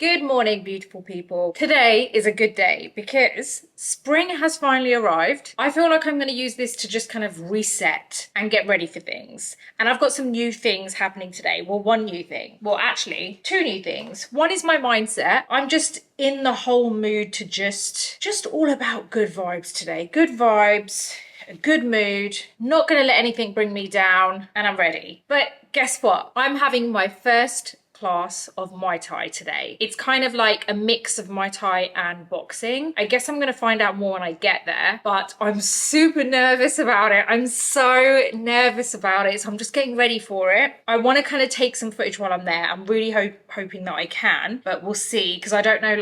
Good morning, beautiful people. Today is a good day because spring has finally arrived. I feel like I'm going to use this to just kind of reset and get ready for things. And I've got some new things happening today. Well, one new thing. Well, actually, two new things. One is my mindset. I'm just in the whole mood to just all about good vibes today. Good vibes, a good mood, not going to let anything bring me down, and I'm ready. But guess what? I'm having my first class of Muay Thai today. It's kind of like a mix of Muay Thai and boxing. I guess I'm going to find out more when I get there, but I'm super nervous about it. I'm so nervous about it, so I'm just getting ready for it. I want to kind of take some footage while I'm there. I'm really hoping that I can, but we'll see, because I don't know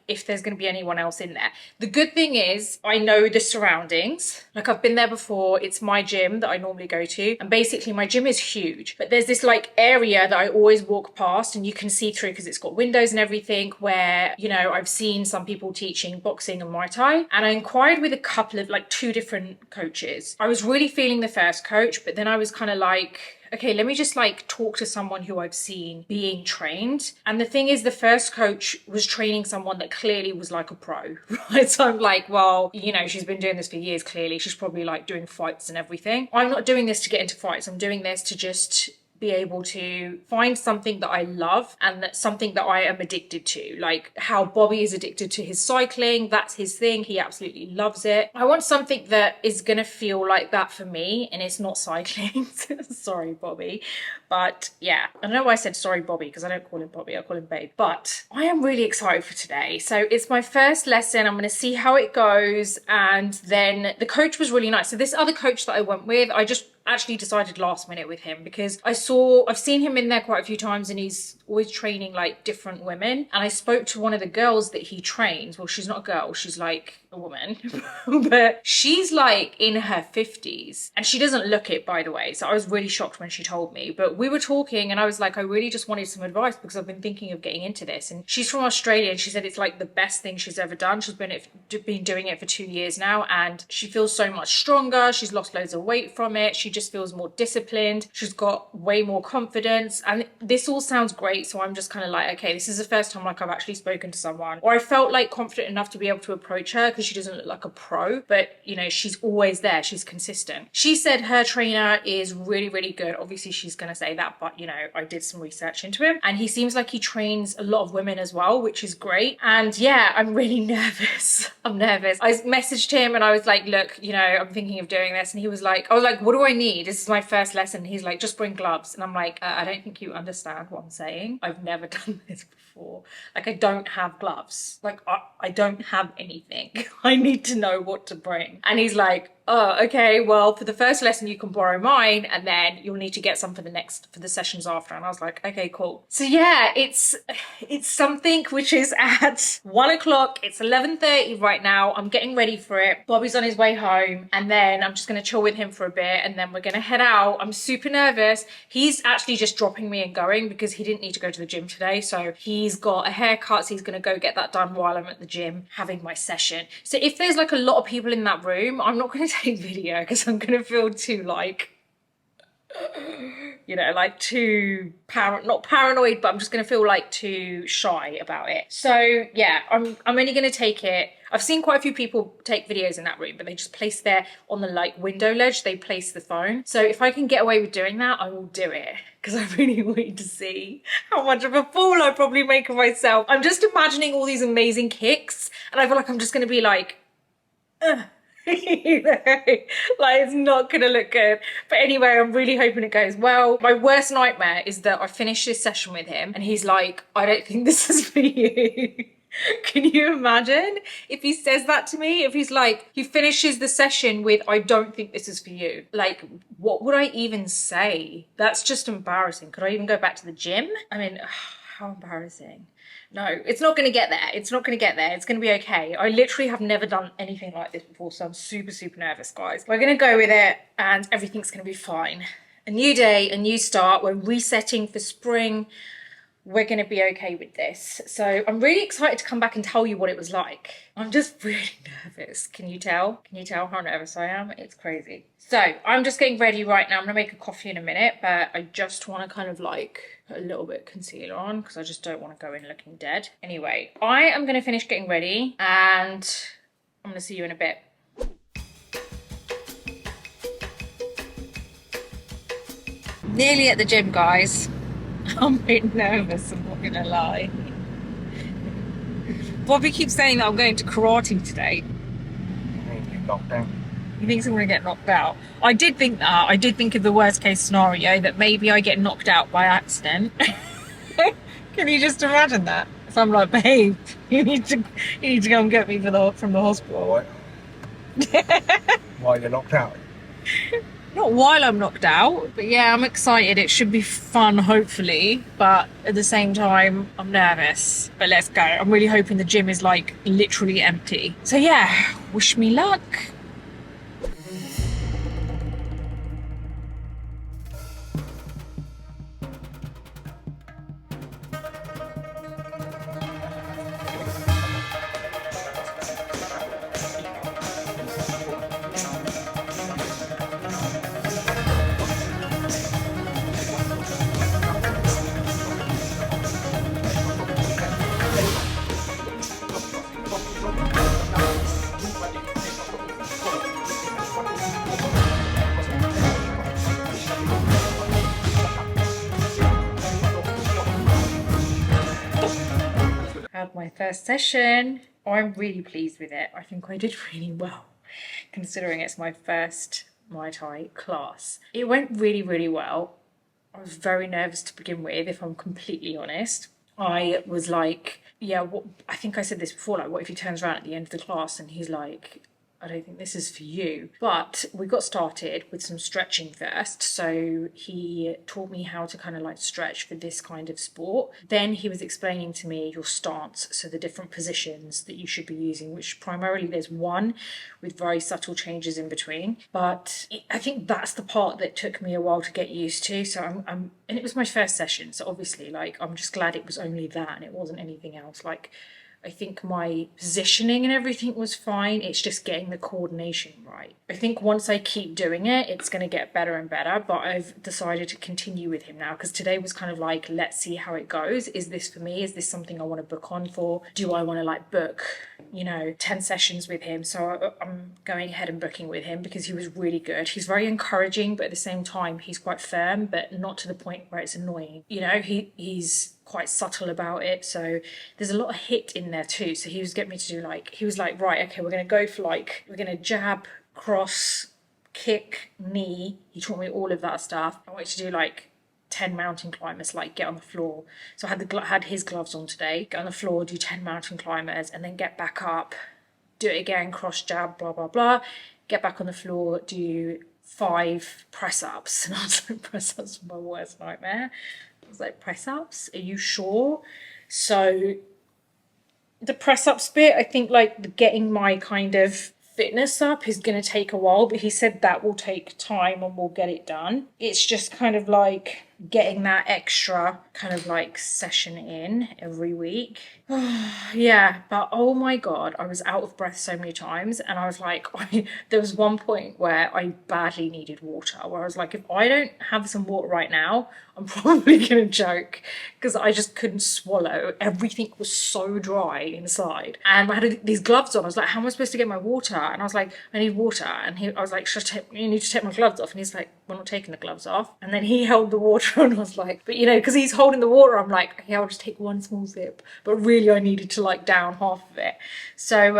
if there's going to be anyone else in there. The good thing is I know the surroundings. Like, I've been there before. It's my gym that I normally go to, and basically my gym is huge, but there's this area that I always walk past and you can see through because it's got windows and everything, where, you know, I've seen some people teaching boxing and Muay Thai, and I inquired with a couple of two different coaches. I was really feeling the first coach, but then I was kind of like, okay, let me just talk to someone who I've seen being trained. And the thing is, the first coach was training someone that clearly was like a pro, right? So I'm like, well, you know, she's been doing this for years, clearly. She's probably doing fights and everything. I'm not doing this to get into fights. I'm doing this to just be able to find something that I love and that's something that I am addicted to. Like how Bobby is addicted to his cycling. That's his thing. He absolutely loves it. I want something that is gonna feel like that for me, and it's not cycling. Sorry, Bobby. But yeah, I don't know why I said sorry, Bobby, because I don't call him Bobby, I call him Babe. But I am really excited for today. So it's my first lesson. I'm gonna see how it goes. And then the coach was really nice. So this other coach that I went with, I just actually decided last minute with him because I've seen him in there quite a few times, and he's always training different women. And I spoke to one of the girls that he trains. Well, she's not a girl, she's a woman, but she's in her 50s, and she doesn't look it, by the way. So I was really shocked when she told me, but we were talking and I was like, I really just wanted some advice because I've been thinking of getting into this. And she's from Australia, and she said it's the best thing she's ever done. She's been doing it for 2 years now, and she feels so much stronger. She's lost loads of weight from it. She just feels more disciplined. She's got way more confidence, and this all sounds great. So I'm just kind of okay, this is the first time I've actually spoken to someone, or I felt confident enough to be able to approach her, because she doesn't look like a pro, but you know, she's always there. She's consistent. She said her trainer is really, really good. Obviously she's going to say that, but you know, I did some research into him, and he seems like he trains a lot of women as well, which is great. And yeah, I'm really nervous. I'm nervous. I messaged him and I was like, look, you know, I'm thinking of doing this. And he was like, I was like, what do I need? This is my first lesson. He's like, just bring gloves. And I'm like, I don't think you understand what I'm saying. I've never done this before. I don't have gloves. I don't have anything. I need to know what to bring. And he's like, oh, okay, well, for the first lesson you can borrow mine, and then you'll need to get some for the sessions after. And I was like, okay, cool. So yeah, it's something which is at 1 o'clock. It's 11:30 right now. I'm getting ready for it. Bobby's on his way home, and then I'm just gonna chill with him for a bit, and then we're gonna head out. I'm super nervous. He's actually just dropping me and going because he didn't need to go to the gym today. So he's got a haircut, so he's gonna go get that done while I'm at the gym having my session. So if there's a lot of people in that room, I'm not gonna take video because I'm gonna feel too you know, too not paranoid, but I'm just gonna feel too shy about it. So yeah, I'm only gonna take it. I've seen quite a few people take videos in that room, but they just place there on the window ledge, they place the phone. So if I can get away with doing that, I will do it, because I really want to see how much of a fool I probably make of myself. I'm just imagining all these amazing kicks, and I feel like I'm just gonna be you know, it's not gonna look good. But anyway, I'm really hoping it goes well. My worst nightmare is that I finish this session with him and he's like, I don't think this is for you. Can you imagine if he says that to me? If he's he finishes the session with, I don't think this is for you. What would I even say? That's just embarrassing. Could I even go back to the gym? I mean, how embarrassing. No, it's not going to get there. It's not going to get there. It's going to be okay. I literally have never done anything like this before, so I'm super, super nervous, guys. We're going to go with it and everything's going to be fine. A new day, a new start. We're resetting for spring. We're going to be okay with this. So I'm really excited to come back and tell you what it was like. I'm just really nervous. Can you tell? Can you tell how nervous I am? It's crazy. So I'm just getting ready right now. I'm going to make a coffee in a minute, but I just want to kind of put a little bit of concealer on because I just don't want to go in looking dead. Anyway, I am going to finish getting ready and I'm going to see you in a bit. Nearly at the gym, guys. I'm a bit nervous, I'm not going to lie. Bobby keeps saying that I'm going to karate today. Get knocked out. He thinks I'm going to get knocked out. I did think that. I did think of the worst case scenario, that maybe I get knocked out by accident. Can you just imagine that? So I'm like, babe, you need to go and get me from the hospital. While you're knocked out? Not while I'm knocked out, but yeah, I'm excited. It should be fun, hopefully. But at the same time, I'm nervous. But let's go. I'm really hoping the gym is like literally empty. So yeah, wish me luck. Had my first session. I'm really pleased with it. I think I did really well, considering it's my first Muay Thai class. It went really, really well. I was very nervous to begin with, if I'm completely honest. I was like, yeah, I think I said this before, like, what if he turns around at the end of the class and he's like, I don't think this is for you. But we got started with some stretching first. So he taught me how to kind of like stretch for this kind of sport. Then he was explaining to me your stance, so the different positions that you should be using, which primarily there's one with very subtle changes in between. But I think that's the part that took me a while to get used to. So and it was my first session. So obviously, like, I'm just glad it was only that and it wasn't anything else. Like, I think my positioning and everything was fine. It's just getting the coordination right. I think once I keep doing it, it's going to get better and better. But I've decided to continue with him now because today was kind of like, let's see how it goes. Is this for me? Is this something I want to book on for? Do I want to like book, 10 sessions with him? So I'm going ahead and booking with him because he was really good. He's very encouraging, but at the same time, he's quite firm, but not to the point where it's annoying. He's quite subtle about it, so there's a lot of hit in there too. So he was getting me to do he was like, right, okay, we're going to go for we're going to jab, cross, kick, knee. He taught me all of that stuff. I wanted to do 10 mountain climbers, get on the floor. So I had his gloves on today, get on the floor, do 10 mountain climbers, and then get back up, do it again, cross, jab, blah, blah, blah, get back on the floor, do 5 press-ups. And I was like, press-ups were my worst nightmare. I was like, press-ups? Are you sure? So the press-ups bit, I think the getting my kind of fitness up is going to take a while, but he said that will take time and we'll get it done. It's just kind of getting that extra kind of session in every week. Yeah, but oh my God, I was out of breath so many times, and I was like, there was one point where I badly needed water, where I was like, if I don't have some water right now, I'm probably gonna choke, because I just couldn't swallow. Everything was so dry inside, and I had these gloves on. I was like, how am I supposed to get my water? And I was like, I need water. And I was like, you need to take my gloves off. And he's like, we're not taking the gloves off. And then he held the water, and I was like, but because he's holding the water, I'm like, okay, I'll just take one small sip. But really, I needed to down half of it. So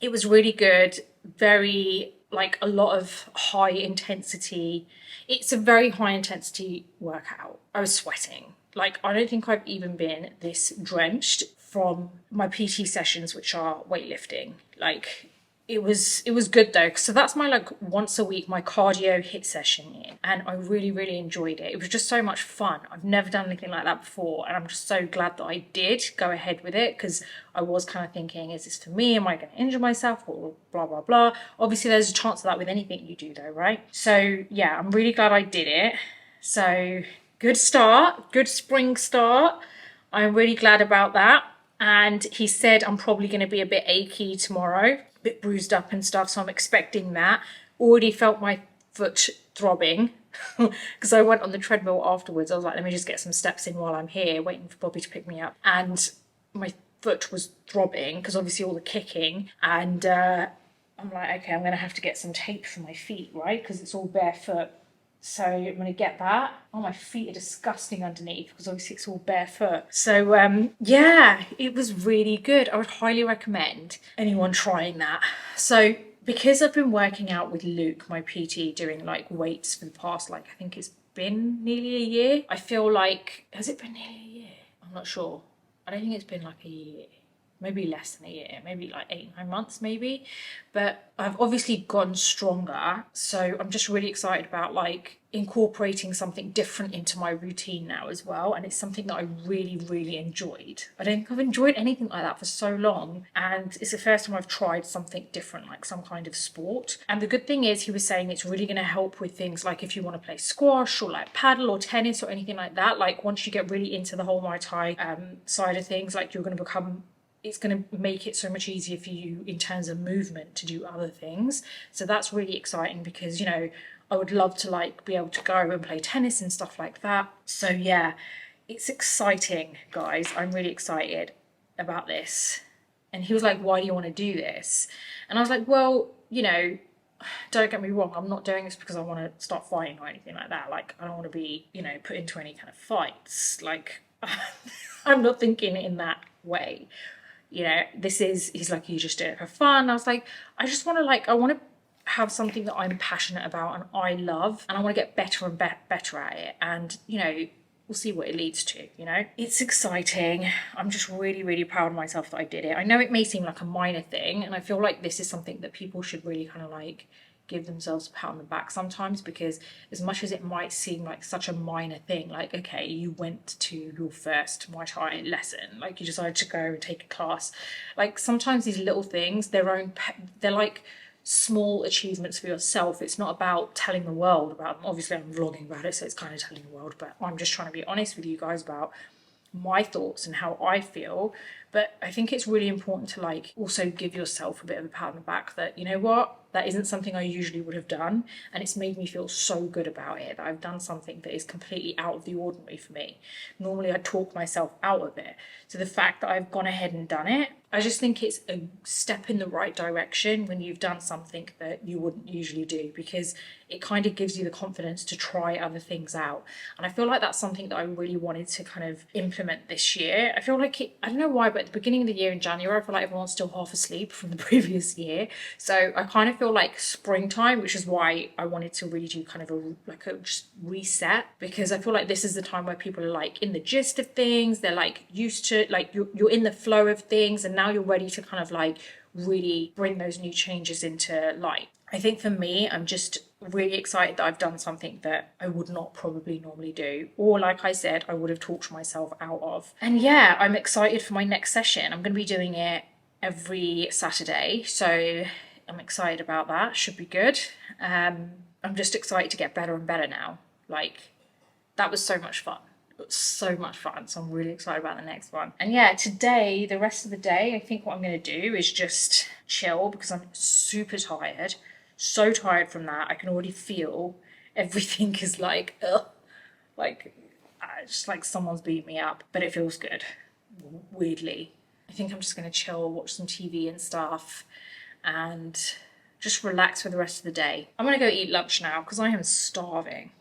it was really good. Very a lot of high intensity. It's a very high intensity workout. I was sweating. I don't think I've even been this drenched from my PT sessions, which are weightlifting. It was good though. So that's my once a week, my cardio hit session in, and I really, really enjoyed it. It was just so much fun. I've never done anything like that before, and I'm just so glad that I did go ahead with it, because I was kind of thinking, is this for me? Am I going to injure myself? Or blah, blah, blah. Obviously, there's a chance of that with anything you do though, right? So yeah, I'm really glad I did it. So good start, good spring start. I'm really glad about that. And he said I'm probably going to be a bit achy tomorrow, bit bruised up and stuff, so I'm expecting that. Already felt my foot throbbing because I went on the treadmill afterwards. I was like, let me just get some steps in while I'm here, waiting for Bobby to pick me up. And my foot was throbbing because obviously all the kicking. And I'm like, okay, I'm going to have to get some tape for my feet, right? Because it's all barefoot. So I'm going to get that. Oh, my feet are disgusting underneath because obviously it's all barefoot. So yeah, it was really good. I would highly recommend anyone trying that. So because I've been working out with Luke, my PT, doing like weights for the past, like, I think it's been nearly a year. I feel like, has it been nearly a year? I'm not sure. I don't think it's been like a year. Maybe less than a year, maybe like 8-9 months maybe, but I've obviously gotten stronger, so I'm just really excited about like incorporating something different into my routine now as well. And it's something that I really enjoyed. I don't think I've enjoyed anything like that for so long, and it's the first time I've tried something different, like some kind of sport. And the good thing is, he was saying it's really going to help with things like if you want to play squash or like paddle or tennis or anything like that. Like once you get really into the whole Muay Thai side of things, like you're going to become, it's going to make it so much easier for you in terms of movement to do other things. So that's really exciting because, you know, I would love to like be able to go and play tennis and stuff like that. So yeah, it's exciting, guys. I'm really excited about this. And he was like, why do you want to do this? And I was like, well, you know, don't get me wrong, I'm not doing this because I want to start fighting or anything like that. Like, I don't want to be, you know, put into any kind of fights. Like, I'm not thinking in that way. You know, this is, he's like, you just do it for fun. I was like, I just want to like, I want to have something that I'm passionate about and I love, and I want to get better and better at it. And, you know, we'll see what it leads to, you know. It's exciting. I'm just really proud of myself that I did it. I know it may seem like a minor thing, and I feel like this is something that people should really kind of like give themselves a pat on the back sometimes, because as much as it might seem like such a minor thing, like, okay, you went to your first Muay Thai lesson, like you decided to go and take a class, like sometimes these little things, they're like small achievements for yourself. It's not about telling the world about them. Obviously I'm vlogging about it, so it's kind of telling the world, but I'm just trying to be honest with you guys about my thoughts and how I feel. But I think it's really important to like also give yourself a bit of a pat on the back that, you know what, that isn't something I usually would have done, and it's made me feel so good about it that I've done something that is completely out of the ordinary for me. Normally I talk myself out of it, so the fact that I've gone ahead and done it, I just think it's a step in the right direction when you've done something that you wouldn't usually do, because it kind of gives you the confidence to try other things out. And I feel like that's something that I really wanted to kind of implement this year. I feel like I don't know why, but at the beginning of the year in January, I feel like everyone's still half asleep from the previous year. So I kind of feel like springtime, which is why I wanted to really do kind of a just reset, because I feel like this is the time where people are like in the gist of things. They're like used to, like you're in the flow of things, and now you're ready to kind of like really bring those new changes into light. I think for me, I'm just really excited that I've done something that I would not probably normally do, or like I said, I would have talked myself out of. And yeah, I'm excited for my next session. I'm going to be doing it every Saturday, so I'm excited about that. Should be good. I'm just excited to get better and better now. Like, that was so much fun. It was so much fun, so I'm really excited about the next one. And yeah, today, the rest of the day, I think what I'm going to do is just chill, because I'm super tired. So tired from that. I can already feel everything is like, ugh. Like, just like someone's beat me up. But it feels good, weirdly. I think I'm just going to chill, watch some TV and stuff, and just relax for the rest of the day. I'm going to go eat lunch now because I am starving.